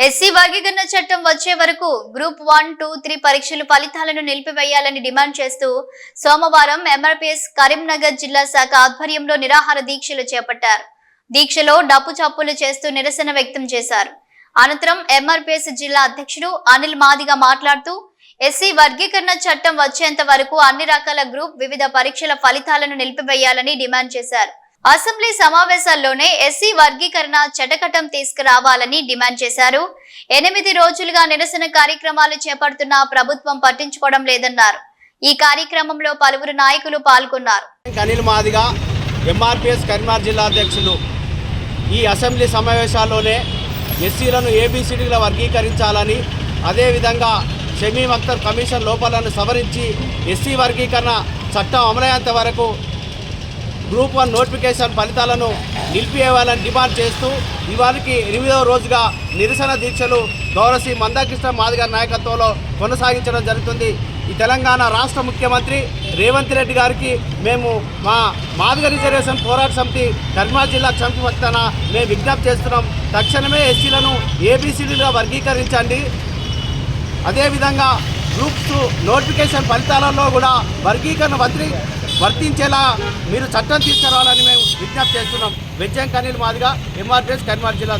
SC వర్గీకరణ చట్టం వచ్చే వరకు గ్రూప్ 1, 2, 3 పరీక్షల ఫలితాలను నిలిపివేయాలని డిమాండ్ చేస్తూ సోమవారం ఎంఆర్పీఎస్ కరీంనగర్ జిల్లా శాఖ ఆధ్వర్యంలో నిరాహార దీక్షలు చేపట్టారు. దీక్షలో డప్పు చప్పులు చేస్తూ నిరసన వ్యక్తం చేశారు. అనంతరం ఎంఆర్పీఎస్ జిల్లా అధ్యక్షుడు అనిల్ మాదిగ మాట్లాడుతూ ఎస్సీ వర్గీకరణ చట్టం వచ్చేంత వరకు అన్ని రకాల గ్రూప్ వివిధ పరీక్షల ఫలితాలను నిలిపివేయాలని డిమాండ్ చేశారు. అసెంబ్లీ సమావేశాల్లోనే ఎస్సీ వర్గీకరణ చట్టకటం తీసుకురావాలని డిమాండ్ చేశారు. 8 రోజులుగా నిరసన కార్యక్రమాలు చేపడుతున్న ప్రభుత్వం పట్టించుకోవడం లేదన్నారు. ఈ కార్యక్రమంలో పలువురు నాయకులు పాల్గొన్నారు. అనిల్ మాదిగ ఎంఆర్పీఎస్ కరీంనగర్ జిల్లా అధ్యక్షులు. ఈ అసెంబ్లీ సమావేశాల్లోనే ఎస్సీలను ఏబీసీడీగా వర్గీకరించాలని, అదేవిధంగా షమీమ్ అఖ్తర్ కమిషన్ లోపాలను సవరించి ఎస్సీ వర్గీకరణ చట్టం అమలయ్యేంత వరకు గ్రూప్ 1 నోటిఫికేషన్ ఫలితాలను నిలిపివేయాలని డిమాండ్ చేస్తూ ఇవాళకి 8వ రోజుగా నిరసన దీక్షలు గౌరవశ్రీ మందాకృష్ణ మాదిగ నాయకత్వంలో కొనసాగించడం జరుగుతుంది. ఈ తెలంగాణ రాష్ట్ర ముఖ్యమంత్రి రేవంత్ రెడ్డి గారికి మేము మా మాదిగ రిజర్వేషన్ పోరాట సమితి కరీంనగర్ జిల్లా సమితి పక్షాన మేము విజ్ఞప్తి చేస్తున్నాం. తక్షణమే ఎస్సీలను ఏబీసీడీలుగా వర్గీకరించండి. అదేవిధంగా గ్రూప్ 2 నోటిఫికేషన్ ఫలితాలలో కూడా వర్గీకరణ వర్తించేలా మీరు చట్టం తీసుకురావాలని మేము విజ్ఞప్తి చేస్తున్నాం. వెజ్జం అనిల్ మాదిగ, ఎంఆర్పీఎస్ కరీంనగర్ జిల్లా.